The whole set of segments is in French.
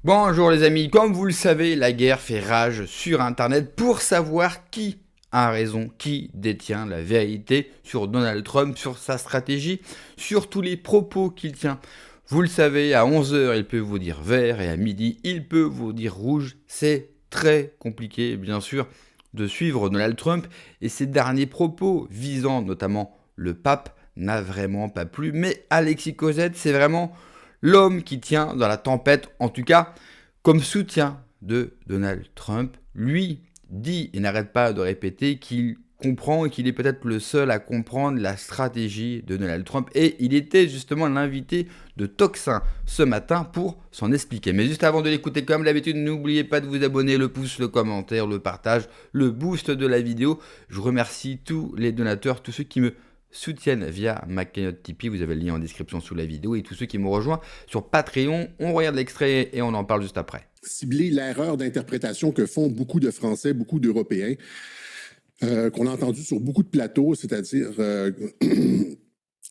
Bonjour les amis, comme vous le savez, la guerre fait rage sur Internet pour savoir qui a raison, qui détient la vérité sur Donald Trump, sur sa stratégie, sur tous les propos qu'il tient. Vous le savez, à 11 heures, il peut vous dire vert et à midi, il peut vous dire rouge. C'est très compliqué, bien sûr, de suivre Donald Trump et ses derniers propos visant notamment le pape n'a vraiment pas plu. Mais Alexis Cosette, c'est vraiment l'homme qui tient dans la tempête, en tout cas comme soutien de Donald Trump. Lui dit et n'arrête pas de répéter qu'il comprend et qu'il est peut-être le seul à comprendre la stratégie de Donald Trump. Et il était justement l'invité de Toxin ce matin pour s'en expliquer. Mais juste avant de l'écouter, comme d'habitude, n'oubliez pas de vous abonner, le pouce, le commentaire, le partage, le boost de la vidéo. Je remercie tous les donateurs, tous ceux qui me soutiennent via ma cagnotte Tipeee, vous avez le lien en description sous la vidéo, et tous ceux qui m'ont rejoint sur Patreon. On regarde l'extrait et on en parle juste après. Cibler l'erreur d'interprétation que font beaucoup de Français, beaucoup d'Européens, qu'on a entendu sur beaucoup de plateaux, c'est-à-dire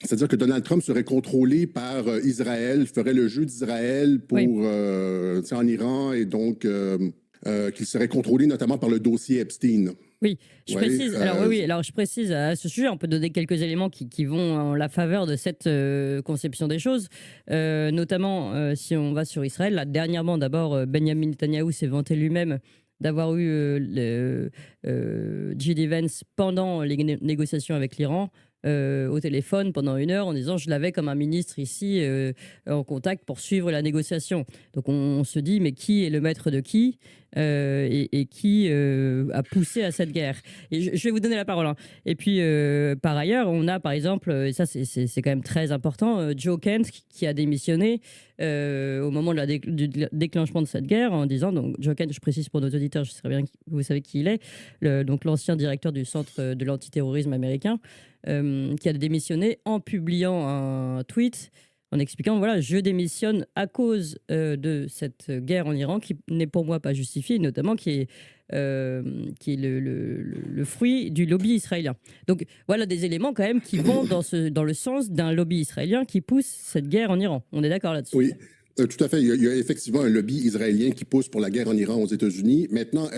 c'est-à-dire que Donald Trump serait contrôlé par Israël, ferait le jeu d'Israël pour en Iran, et donc qu'il serait contrôlé notamment par le dossier Epstein. Oui, je précise. Alors je précise à ce sujet, on peut donner quelques éléments qui vont en la faveur de cette conception des choses, notamment si on va sur Israël. Là, dernièrement, d'abord, Benjamin Netanyahou s'est vanté lui-même d'avoir eu J.D. Vance pendant les négociations avec l'Iran. Au téléphone pendant 1 heure en disant je l'avais comme un ministre ici en contact pour suivre la négociation. Donc on se dit mais qui est le maître de qui et qui a poussé à cette guerre. Et je vais vous donner la parole. Hein. Et puis par ailleurs on a par exemple, et ça c'est quand même très important, Joe Kent qui a démissionné au moment de du déclenchement de cette guerre en disant, donc Joe Kent, je précise pour nos auditeurs, je sais bien que vous savez qui il est, donc l'ancien directeur du centre de l'antiterrorisme américain, qui a démissionné en publiant un tweet en expliquant voilà, je démissionne à cause de cette guerre en Iran qui n'est pour moi pas justifiée, notamment qui est le fruit du lobby israélien. Donc voilà des éléments quand même qui vont dans le sens d'un lobby israélien qui pousse cette guerre en Iran. On est d'accord là-dessus? Oui. Tout à fait. Il y a effectivement un lobby israélien qui pousse pour la guerre en Iran aux États-Unis. Maintenant,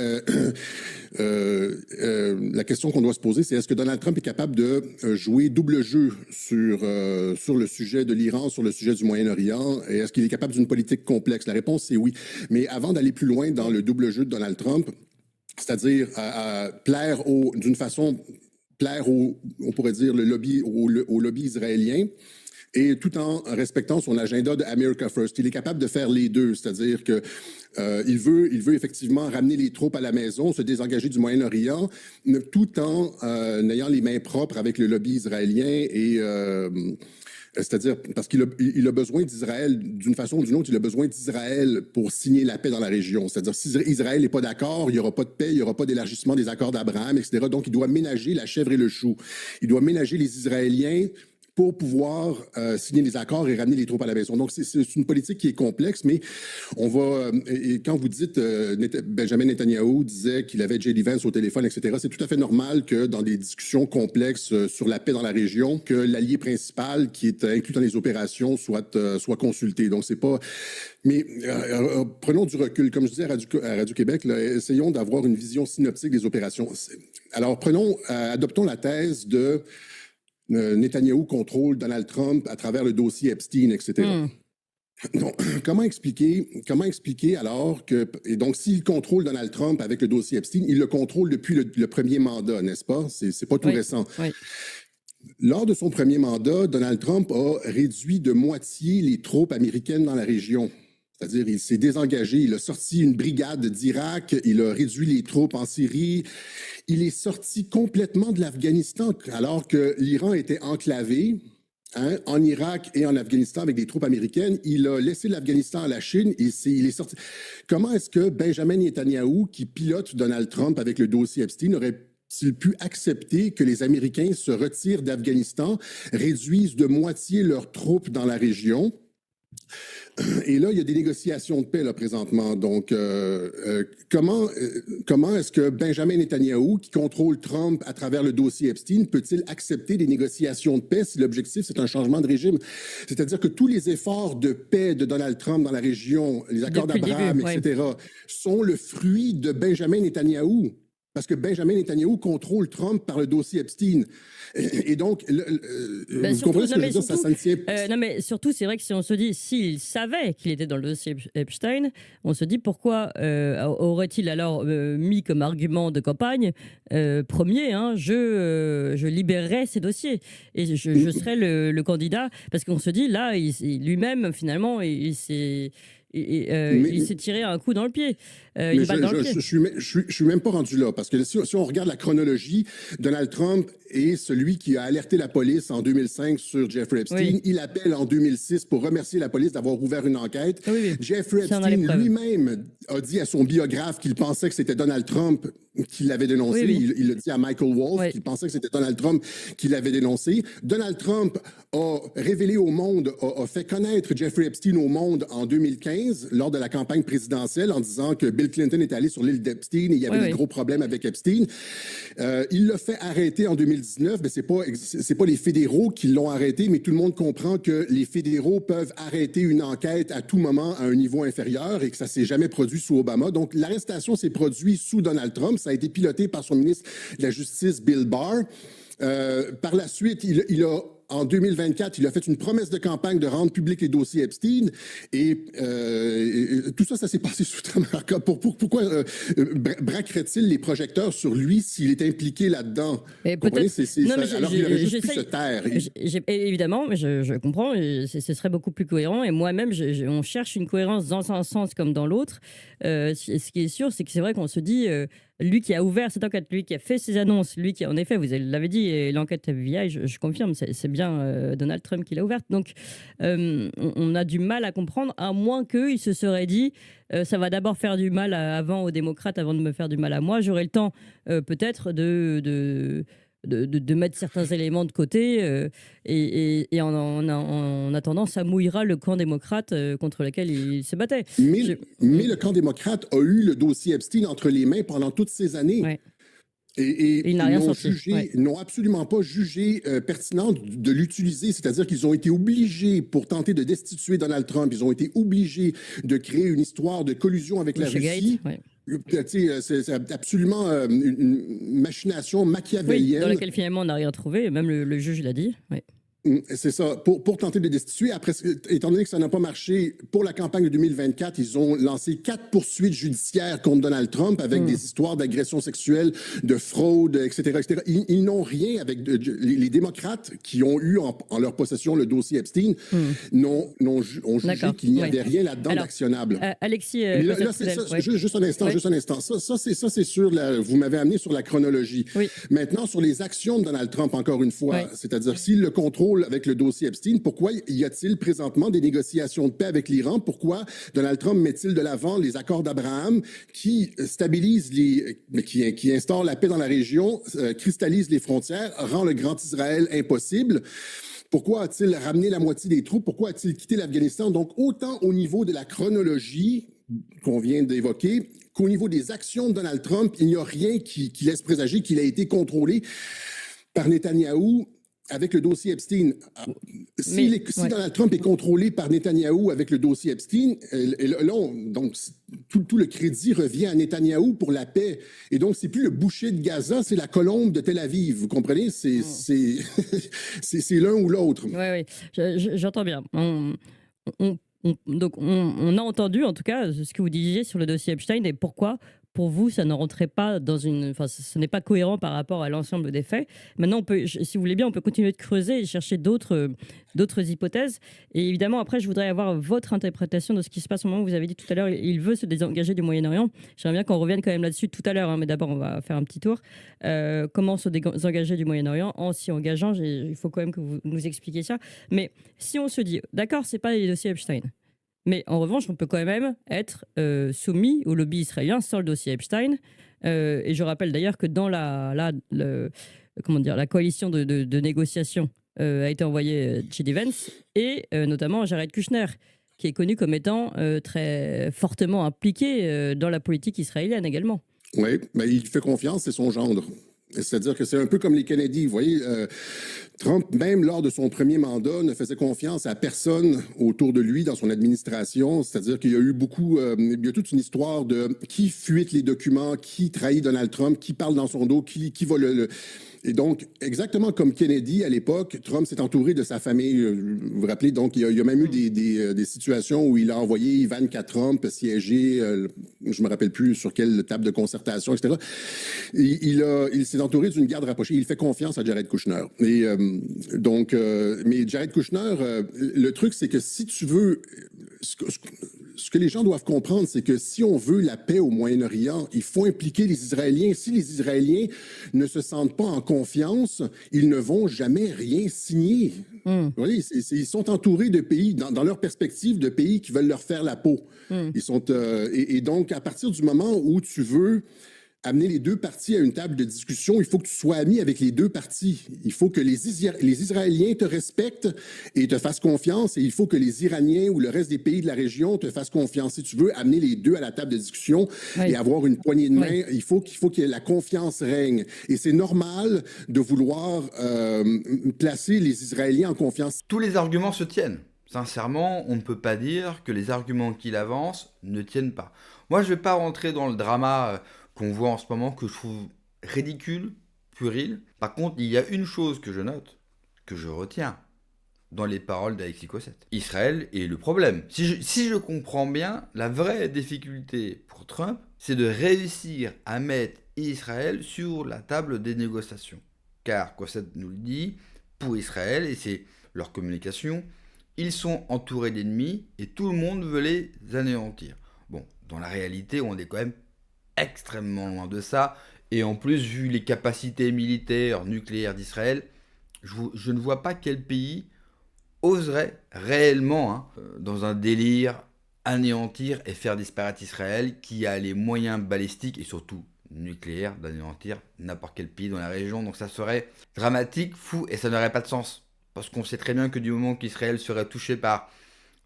la question qu'on doit se poser, c'est est-ce que Donald Trump est capable de jouer double jeu sur le sujet de l'Iran, sur le sujet du Moyen-Orient, et est-ce qu'il est capable d'une politique complexe? La réponse, c'est oui. Mais avant d'aller plus loin dans le double jeu de Donald Trump, c'est-à-dire plaire d'une façon, plaire on pourrait dire, au lobby israélien, et tout en respectant son agenda de America First. Il est capable de faire les deux, c'est-à-dire que il veut effectivement ramener les troupes à la maison, se désengager du Moyen-Orient, tout en ayant les mains propres avec le lobby israélien et c'est-à-dire parce qu'il a besoin d'Israël, d'une façon ou d'une autre, il a besoin d'Israël pour signer la paix dans la région. C'est-à-dire si Israël n'est pas d'accord, il n'y aura pas de paix, il n'y aura pas d'élargissement des accords d'Abraham, etc. Donc il doit ménager la chèvre et le chou. Il doit ménager les Israéliens pour pouvoir signer les accords et ramener les troupes à la maison. Donc, c'est une politique qui est complexe, mais on va... et quand vous dites, Benjamin Netanyahou disait qu'il avait J.D. Vance au téléphone, etc., c'est tout à fait normal que dans des discussions complexes sur la paix dans la région, que l'allié principal qui est inclus dans les opérations soit consulté. Donc, c'est pas... Mais prenons du recul. Comme je disais à Radio-Québec, essayons d'avoir une vision synoptique des opérations. Alors, adoptons la thèse de... Netanyahou contrôle Donald Trump à travers le dossier Epstein, etc. Donc, comment expliquer alors que... Et donc, s'il contrôle Donald Trump avec le dossier Epstein, il le contrôle depuis le premier mandat, n'est-ce pas? C'est pas tout récent. Oui. Lors de son premier mandat, Donald Trump a réduit de moitié les troupes américaines dans la région. C'est-à-dire, il s'est désengagé, il a sorti une brigade d'Irak, il a réduit les troupes en Syrie, il est sorti complètement de l'Afghanistan alors que l'Iran était enclavé en Irak et en Afghanistan avec des troupes américaines. Il a laissé l'Afghanistan à la Chine et il est sorti. Comment est-ce que Benjamin Netanyahou, qui pilote Donald Trump avec le dossier Epstein, aurait-il pu accepter que les Américains se retirent d'Afghanistan, réduisent de moitié leurs troupes dans la région Et là, il y a des négociations de paix là, présentement. Donc, comment est-ce que Benjamin Netanyahou, qui contrôle Trump à travers le dossier Epstein, peut-il accepter des négociations de paix si l'objectif, c'est un changement de régime? C'est-à-dire que tous les efforts de paix de Donald Trump dans la région, les accords d'Abraham, etc., sont le fruit de Benjamin Netanyahou. Parce que Benjamin Netanyahou contrôle Trump par le dossier Epstein. Et donc, vous comprenez ce que je veux dire? Ça ne tient pas. Non, mais surtout, c'est vrai que si on se dit, s'il savait qu'il était dans le dossier Epstein, on se dit pourquoi aurait-il alors mis comme argument de campagne premier, hein, je libérerai ces dossiers et je serai le candidat, parce qu'on se dit là, lui-même, finalement, il s'est tiré un coup dans le pied. Une balle dans le pied. Je suis même pas rendu là, parce que si on regarde la chronologie, Donald Trump est celui qui a alerté la police en 2005 sur Jeffrey Epstein. Oui. Il appelle en 2006 pour remercier la police d'avoir ouvert une enquête. Oui, oui. Jeffrey Epstein lui-même a dit à son biographe qu'il pensait que c'était Donald Trump qui l'avait dénoncé. Oui, oui. Il le dit à Michael Wolff, qu'il pensait que c'était Donald Trump qui l'avait dénoncé. Donald Trump a révélé au monde, a fait connaître Jeffrey Epstein au monde en 2015, lors de la campagne présidentielle, en disant que Bill Clinton est allé sur l'île d'Epstein et il y avait des gros problèmes avec Epstein. Il l'a fait arrêter en 2019, mais c'est pas les fédéraux qui l'ont arrêté, mais tout le monde comprend que les fédéraux peuvent arrêter une enquête à tout moment à un niveau inférieur et que ça s'est jamais produit sous Obama. Donc, l'arrestation s'est produite sous Donald Trump. Ça a été piloté par son ministre de la Justice, Bill Barr. Par la suite, en 2024, il a fait une promesse de campagne de rendre public les dossiers Epstein et tout ça s'est passé sous Trump. Pourquoi braquerait-il les projecteurs sur lui s'il est impliqué là-dedans? Alors qu'il aurait juste pu se taire. Évidemment, mais je comprends, ce serait beaucoup plus cohérent et moi-même, on cherche une cohérence dans un sens comme dans l'autre. Ce qui est sûr, c'est que c'est vrai qu'on se dit... lui qui a ouvert cette enquête, lui qui a fait ces annonces, lui qui, en effet, vous l'avez dit, l'enquête FBI, je confirme, c'est bien Donald Trump qui l'a ouverte. Donc, on a du mal à comprendre, à moins qu'il se serait dit ça va d'abord faire du mal avant aux démocrates avant de me faire du mal à moi. J'aurai le temps, peut-être, de mettre certains éléments de côté et en attendant, ça mouillera le camp démocrate contre lequel il se battait. Mais le camp démocrate a eu le dossier Epstein entre les mains pendant toutes ces années. Ouais. Et ils n'ont absolument pas jugé pertinent de l'utiliser, c'est-à-dire qu'ils ont été obligés, pour tenter de destituer Donald Trump, ils ont été obligés de créer une histoire de collusion avec la Russie. Ouais. C'est absolument une machination machiavélienne. Oui, dans laquelle finalement on n'a rien trouvé, même le juge l'a dit. Oui. C'est ça, pour tenter de destituer. Après, étant donné que ça n'a pas marché, pour la campagne de 2024, ils ont lancé 4 poursuites judiciaires contre Donald Trump avec des histoires d'agression sexuelle, de fraude, etc. etc. Ils n'ont rien avec... Les démocrates qui ont eu en leur possession le dossier Epstein ont jugé qu'il n'y avait rien là-dedans d'actionnable. Alexis... juste un instant. Ça c'est sur vous m'avez amené sur la chronologie. Oui. Maintenant, sur les actions de Donald Trump, encore une fois, c'est-à-dire s'il le contrôle avec le dossier Epstein, pourquoi y a-t-il présentement des négociations de paix avec l'Iran? Pourquoi Donald Trump met-il de l'avant les accords d'Abraham qui stabilisent qui instaurent la paix dans la région, cristallisent les frontières, rend le Grand Israël impossible? Pourquoi a-t-il ramené la moitié des troupes? Pourquoi a-t-il quitté l'Afghanistan? Donc, autant au niveau de la chronologie qu'on vient d'évoquer, qu'au niveau des actions de Donald Trump, il n'y a rien qui laisse présager qu'il a été contrôlé par Netanyahou avec le dossier Epstein. Si Donald Trump est contrôlé par Netanyahou avec le dossier Epstein, donc tout le crédit revient à Netanyahou pour la paix. Et donc, c'est plus le boucher de Gaza, c'est la colombe de Tel Aviv. Vous comprenez? C'est l'un ou l'autre. Oui, j'entends bien. Donc, on a entendu, en tout cas, ce que vous disiez sur le dossier Epstein et pourquoi, pour vous, ça ne rentrait pas dans une... Enfin, ce n'est pas cohérent par rapport à l'ensemble des faits. Maintenant, si vous voulez bien, on peut continuer de creuser et chercher d'autres hypothèses. Et évidemment, après, je voudrais avoir votre interprétation de ce qui se passe au moment où vous avez dit tout à l'heure, il veut se désengager du Moyen-Orient. J'aimerais bien qu'on revienne quand même là-dessus tout à l'heure, hein, mais d'abord, on va faire un petit tour. Comment se désengager du Moyen-Orient en s'y engageant? Il faut quand même que vous nous expliquiez ça. Mais si on se dit, d'accord, c'est pas les dossiers Epstein, mais en revanche, on peut quand même être soumis au lobby israélien sans le dossier Epstein. Et je rappelle d'ailleurs que dans la coalition de négociation a été envoyé J.D. Vance et notamment Jared Kushner. qui est connu comme étant très fortement impliqué dans la politique israélienne également. Oui, mais il fait confiance, c'est son gendre. C'est-à-dire que c'est un peu comme les Kennedy. Vous voyez, Trump, même lors de son premier mandat, ne faisait confiance à personne autour de lui dans son administration. C'est-à-dire qu'il y a eu il y a toute une histoire de qui fuite les documents, qui trahit Donald Trump, qui parle dans son dos, qui va Et donc, exactement comme Kennedy à l'époque, Trump s'est entouré de sa famille. Vous vous rappelez, donc, il y a même eu des situations où il a envoyé Ivanka Trump siéger, je me rappelle plus sur quelle table de concertation, etc. Il s'est entouré d'une garde rapprochée. Il fait confiance à Jared Kushner. Mais Jared Kushner, le truc, c'est que si tu veux... Ce que les gens doivent comprendre, c'est que si on veut la paix au Moyen-Orient, il faut impliquer les Israéliens. Si les Israéliens ne se sentent pas en confiance, ils ne vont jamais rien signer. Vous voyez, ils sont entourés de pays, dans leur perspective, de pays qui veulent leur faire la peau. Et donc, à partir du moment où tu veux amener les deux parties à une table de discussion, il faut que tu sois ami avec les deux parties. Il faut que les Israéliens te respectent et te fassent confiance, et il faut que les Iraniens ou le reste des pays de la région te fassent confiance. Si tu veux amener les deux à la table de discussion et avoir une poignée de main, il faut que la confiance règne. Et c'est normal de vouloir placer les Israéliens en confiance. Tous les arguments se tiennent. Sincèrement, on ne peut pas dire que les arguments qu'il avance ne tiennent pas. Moi, je ne vais pas rentrer dans le drama qu'on voit en ce moment, que je trouve ridicule, puéril. Par contre, il y a une chose que je note, que je retiens dans les paroles d'Alexis Cossette. Israël est le problème. Si je comprends bien, la vraie difficulté pour Trump, c'est de réussir à mettre Israël sur la table des négociations. Car, Cossette nous le dit, pour Israël, et c'est leur communication, ils sont entourés d'ennemis et tout le monde veut les anéantir. Bon, dans la réalité, on est quand même extrêmement loin de ça. Et en plus, vu les capacités militaires nucléaires d'Israël, je ne vois pas quel pays oserait réellement, dans un délire, anéantir et faire disparaître Israël, qui a les moyens balistiques et surtout nucléaires d'anéantir n'importe quel pays dans la région. Donc ça serait dramatique, fou, et ça n'aurait pas de sens. Parce qu'on sait très bien que du moment qu'Israël serait touché par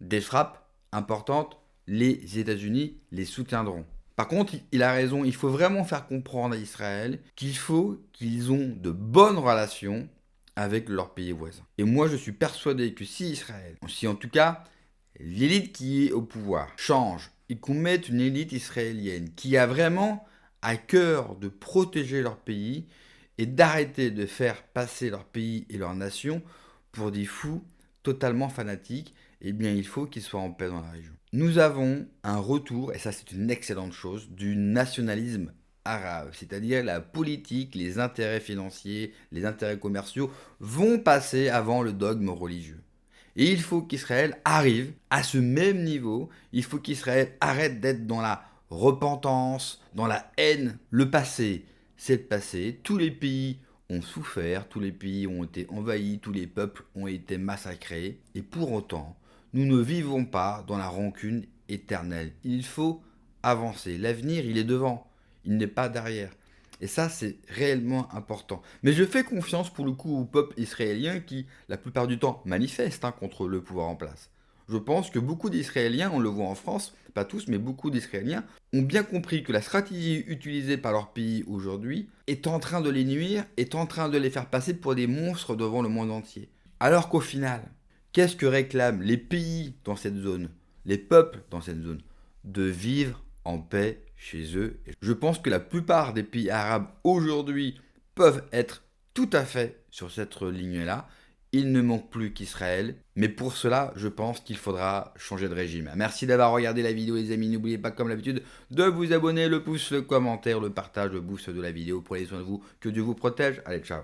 des frappes importantes, les États-Unis les soutiendront. Par contre, il a raison, il faut vraiment faire comprendre à Israël qu'il faut qu'ils ont de bonnes relations avec leurs pays voisins. Et moi, je suis persuadé que si en tout cas, l'élite qui est au pouvoir change et qu'on mette une élite israélienne qui a vraiment à cœur de protéger leur pays et d'arrêter de faire passer leur pays et leur nation pour des fous totalement fanatiques, eh bien, il faut qu'ils soient en paix dans la région. Nous avons un retour, et ça c'est une excellente chose, du nationalisme arabe, c'est-à-dire la politique, les intérêts financiers, les intérêts commerciaux vont passer avant le dogme religieux. Et il faut qu'Israël arrive à ce même niveau, il faut qu'Israël arrête d'être dans la repentance, dans la haine. Le passé, c'est le passé, tous les pays ont souffert, tous les pays ont été envahis, tous les peuples ont été massacrés, et pour autant, nous ne vivons pas dans la rancune éternelle. Il faut avancer. L'avenir, il est devant. Il n'est pas derrière. Et ça, c'est réellement important. Mais je fais confiance pour le coup au peuple israélien qui, la plupart du temps, manifeste contre le pouvoir en place. Je pense que beaucoup d'Israéliens, on le voit en France, pas tous, mais beaucoup d'Israéliens, ont bien compris que la stratégie utilisée par leur pays aujourd'hui est en train de les nuire, est en train de les faire passer pour des monstres devant le monde entier. Alors qu'au final, qu'est-ce que réclament les pays dans cette zone, les peuples dans cette zone? De vivre en paix chez eux. Je pense que la plupart des pays arabes aujourd'hui peuvent être tout à fait sur cette ligne-là. Il ne manque plus qu'Israël. Mais pour cela, je pense qu'il faudra changer de régime. Merci d'avoir regardé la vidéo les amis. N'oubliez pas comme d'habitude de vous abonner, le pouce, le commentaire, le partage, le boost de la vidéo. Prenez soin de vous. Que Dieu vous protège. Allez, ciao.